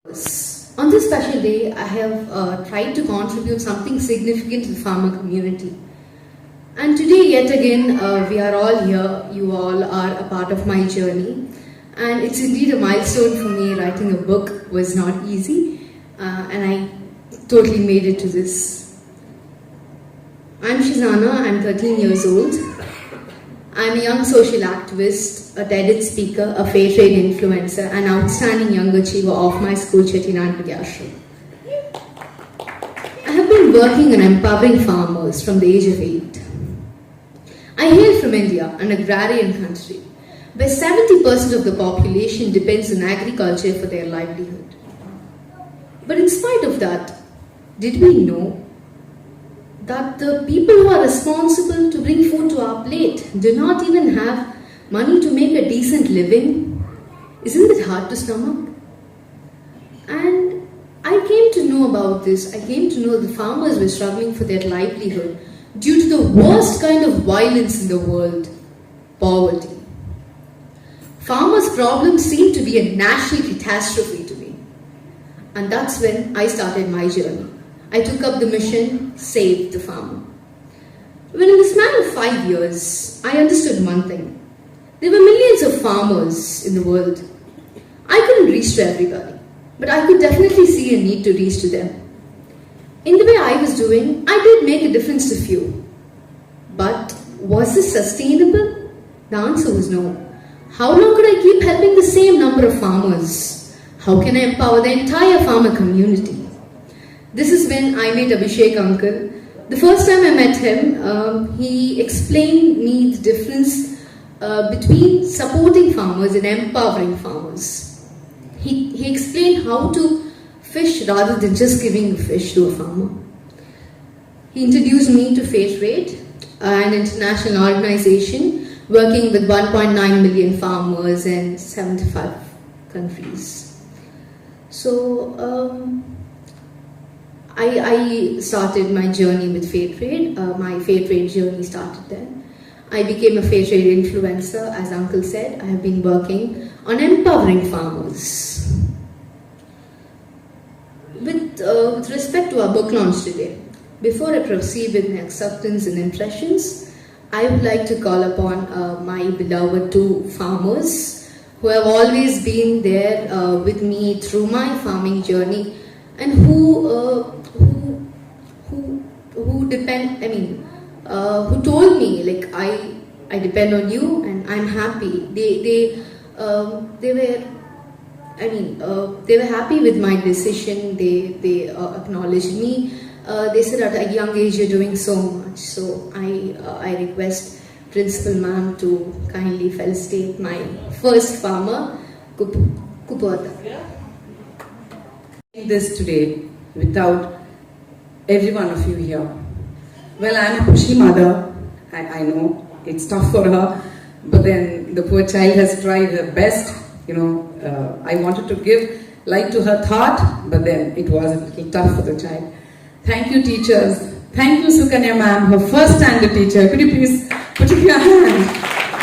On this special day, I have tried to contribute something significant to the farmer community. And today, yet again, we are all here. You all are a part of my journey. And it's indeed a milestone for me. Writing a book was not easy. And I totally made it to this. I'm Shazana. I'm 13 years old. I'm a young social activist, a TEDx speaker, a fair trade influencer, an outstanding young achiever of my school, Chettinad Vidyashram. I have been working on empowering farmers from the age of 8. I hail from India, an agrarian country, where 70% of the population depends on agriculture for their livelihood. But in spite of that, did we know that the people who are responsible to bring food to our plate do not even have money to make a decent living? Isn't it hard to stomach? And I came to know about this. I came to know the farmers were struggling for their livelihood due to the worst kind of violence in the world, poverty. Farmers' problems seemed to be a national catastrophe to me. And that's when I started my journey. I took up the mission, Save the Farmer. When in the span of 5 years, I understood one thing. There were millions of farmers in the world. I couldn't reach to everybody, but I could definitely see a need to reach to them. In the way I was doing, I did make a difference to few. But was this sustainable? The answer was no. How long could I keep helping the same number of farmers? How can I empower the entire farmer community? This is when I met Abhishek uncle. The first time I met him, he explained me the difference between supporting farmers and empowering farmers. He explained how to fish rather than just giving a fish to a farmer. He introduced me to Fair Trade, an international organization working with 1.9 million farmers in 75 countries. So, I started my journey with Fair Trade. My Fair Trade journey started then. I became a Fair Trade influencer. As Uncle said, I have been working on empowering farmers. With respect to our book launch today, before I proceed with my acceptance and impressions, I would like to call upon my beloved 2 farmers who have always been there with me through my farming journey and who depend, who told me like I depend on you and I'm happy. They were happy with my decision. They acknowledged me. They said at a young age you're doing so much. So I request Principal Ma'am to kindly felicitate my first farmer, Kupata. This today without every one of you here. Well, I'm a pushy mother. I know it's tough for her, but then the poor child has tried her best. I wanted to give light to her thought, but then it was a little tough for the child. Thank you, teachers. Thank you, Sukanya ma'am, her first standard teacher. Could you please put up your hand?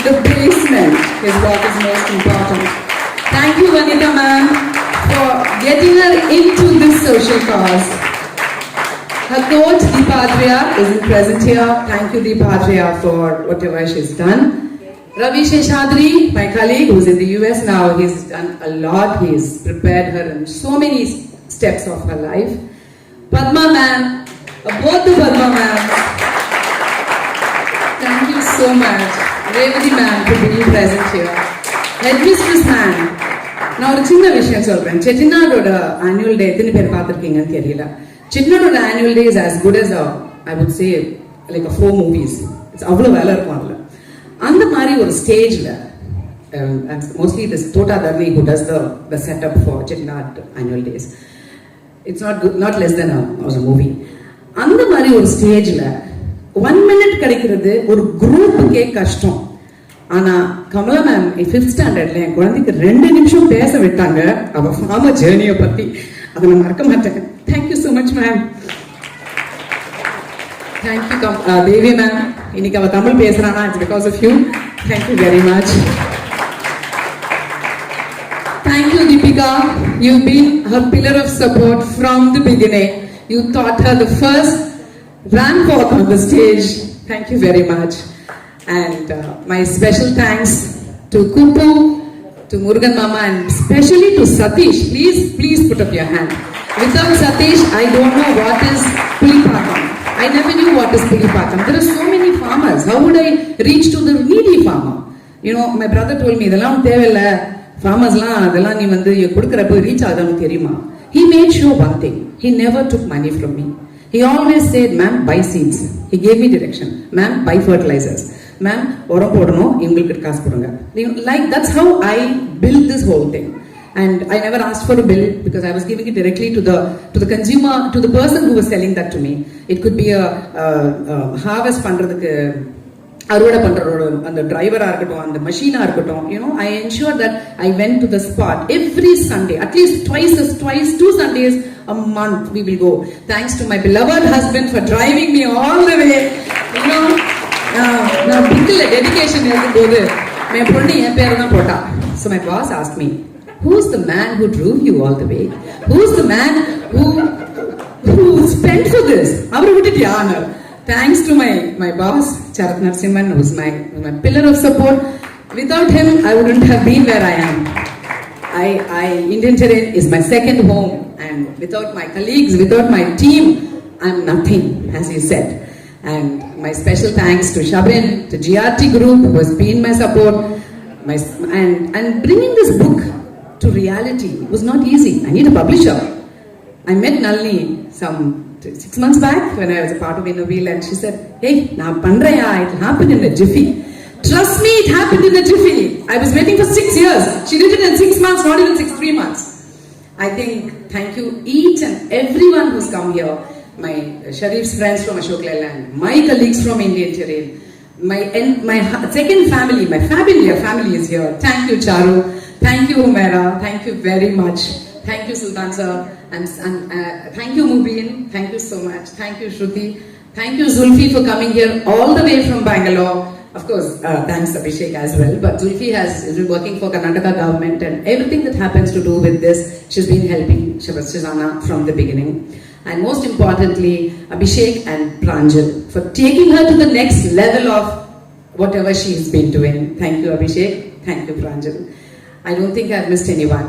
The basement is what is most important. Thank you, Vanita ma'am, for getting her into this social cause. Her coach, Deepadriya, isn't present here. Thank you, Deepadriya, for whatever she's done. Ravi Sheshadri, my colleague, who's in the US now, he's done a lot. He's prepared her in so many steps of her life. Padma ma'am, both the Padma ma'am. Thank you so much. Revati ma'am for being present here. Headmistress ma'am. Now, ஒரு சின்ன விஷயம் சொல்றேன். செட்டிநாடோட annual day எத்தனை பேர் பார்த்திருக்கீங்கன்னு தெரியல. செட்டிநாடோட annual day is as good as I would say like a 4 movies. It's அவ்வளவு வேலை இருக்கும் அதுல. அந்த மாதிரி ஒரு ஸ்டேஜ்ல mostly this Tota Dharni who does the setup for Chettinad annual days. It's not less than a movie. அந்த மாதிரி ஒரு ஸ்டேஜ்ல 1 minute கிடைக்கிறது ஒரு குரூப்புக்கே கஷ்டம். ஆனா கமலா மேம் 5th ஸ்டாண்டர்ட்ல என் குழந்தைக்கு 2 நிமிஷம் பேச விட்டாங்க அவ ஃபார்மர் ஜேர்னியை பத்தி. அதை நான் மறக்க மாட்டேன். Thank you so much ma'am. Thank you Devi ma'am. இன்னைக்கு அவ தமிழ் பேசுறானா it's because of you. Thank you very much. Thank you Deepika. You've been her pillar of support from the beginning. You taught her the first ramp walk on the stage. Thank you very much. And my special thanks to Kupu, to Murugan Mama, and especially to Satish. Please put up your hand. Without Satish, I don't know what is Pulipakam. I never knew what is Pulipakam. There are so many farmers. How would I reach to the needy farmer? You know, my brother told me, farmers reach. He made sure one thing. He never took money from me. He always said, ma'am, buy seeds. He gave me direction. Ma'am, buy fertilizers. Ma'am, like that's how I built this whole thing. And I never asked for a bill because I was giving it directly to the consumer, to the person who was selling that to me. It could be a harvest பண்றதுக்கு அறுவடை பண்றோட அந்த டிரைவரா இருக்கட்டும் அந்த மெஷினா இருக்கட்டும், you know, I ensured that I went to the spot every Sunday, at least twice 2 Sundays a month we will go. Thanks to my beloved husband for driving me all the way. You know, நான் பிக்கில் dedication இருக்கும்போது என் பொண்ணு என் பேரை தான் போட்டா. So my boss asked me, who's the man who drove you all the way? Who's the man who spent for this? அவரை விட்டுட்டு யாரு? Thanks to my boss, Charat Narsimhan, who's my pillar of support. Without him, I wouldn't have been where I am. Indian Terrain is my second home, and without my colleagues, without my team, I'm nothing, as you said. And my special thanks to Shabin, to GRT Group, who has been my support, and bringing this book to reality was not easy. I need a publisher. I met Nalini some 6 months back when I was a part of Innoveel, and she said, hey, na pandraya, it happened in a jiffy. Trust me, it happened in a jiffy. I was waiting for 6 years. She did it in 6 months, not even 3 months. I think, thank you each and everyone who's come here. My Sharif's friends from Ashok Leyland, my colleagues from Indian Terrain, my second family, my familiar family is here. Thank you, Charu. Thank you, Humaira. Thank you very much. Thank you, Sultan sir. And thank you, Mubin. Thank you so much. Thank you, Shruti. Thank you, Zulfi, for coming here all the way from Bangalore. Of course, thanks Abhishek as well. But Zulfi has been working for Karnataka government, and everything that happens to do with this, she's been helping Shazana from the beginning. And most importantly, Abhishek and Pranjal for taking her to the next level of whatever she's been doing. Thank you, Abhishek. Thank you, Pranjal. I don't think I've missed anyone.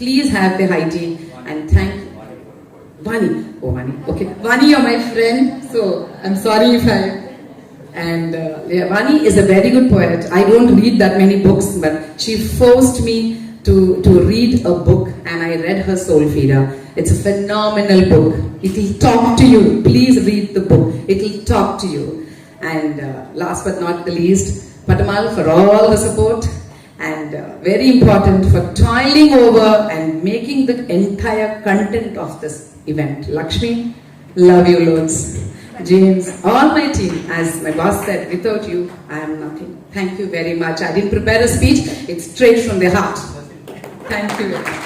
Please have the high tea and thank Vani. Oh, Vani. Okay. Vani, you're my friend, so I'm sorry if I... And Vani is a very good poet. I don't read that many books, but she forced me to read a book, and I read her Soul Feeder. It's a phenomenal book. It will talk to you. Please read the book. It will talk to you. And last but not the least, Patamal for all the support. And very important for toiling over and making the entire content of this event. Lakshmi, love you loads. James, all my team, as my boss said, without you, I am nothing. Thank you very much. I didn't prepare a speech, it's straight from the heart. Thank you very much.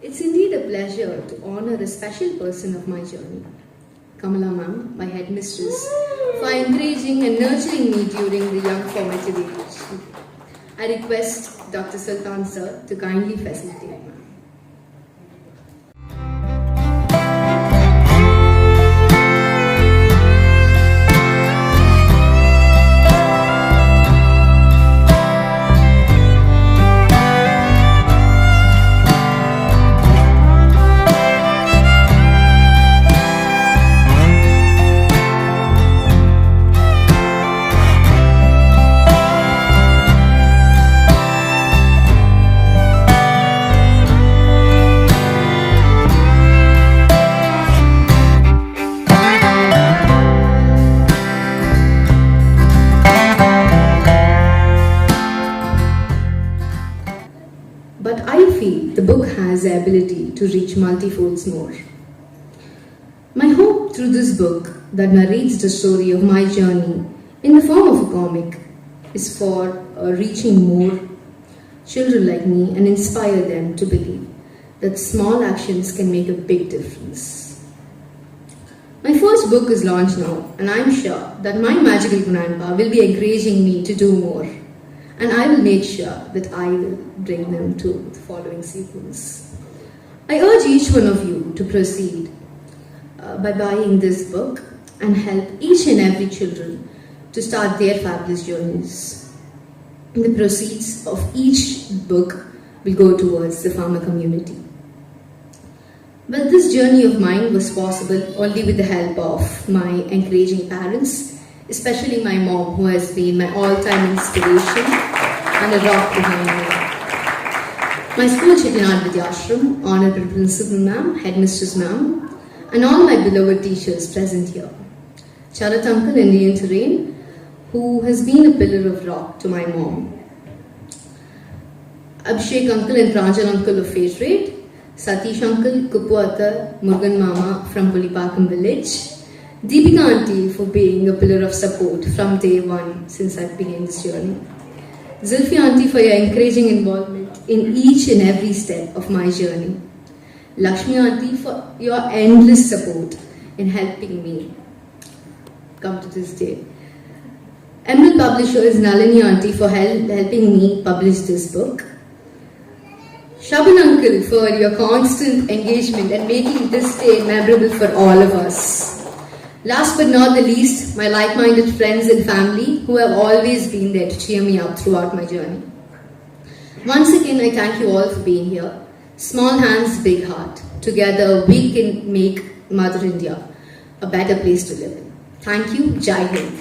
It's indeed a pleasure to honor a special person of my journey, Kamala ma'am, my headmistress, for encouraging and nurturing me during the young formative age. I request Dr. Sultan sir to kindly facilitate. But I feel the book has the ability to reach multifolds more. My hope through this book that narrates the story of my journey in the form of a comic is for reaching more children like me and inspire them to believe that small actions can make a big difference. My first book is launched now, and I'm sure that my magical grandpa will be encouraging me to do more. And I will make sure that I will bring them to the following sequence. I urge each one of you to proceed by buying this book and help each and every children to start their fabulous journeys. The proceeds of each book will go towards the farmer community. But this journey of mine was possible only with the help of my encouraging parents, especially my mom, who has been my all-time inspiration and a rock behind me. My school Chettinad Vidyashram, Honorable Principal Ma'am, Headmistress Ma'am, and all my beloved teachers present here. Charat Uncle, Indian Terrain, who has been a pillar of rock to my mom. Abhishek Uncle and Pranjal Uncle of Fair Trade, Satish Uncle, Kuppu Atta, Murugan Mama from Pulipakam village, Deepika Auntie for being a pillar of support from day one since I began this journey. Zulfi Auntie for your encouraging involvement in each and every step of my journey. Lakshmi Auntie for your endless support in helping me come to this day. Emerald Publishers Nalini Auntie for helping me publish this book. Shaban Uncle for your constant engagement and making this day memorable for all of us. Last but not the least, my like-minded friends and family who have always been there to cheer me up throughout my journey. Once again, I thank you all for being here. Small hands, big heart. Together, we can make Mother India a better place to live in. Thank you. Jai Hind.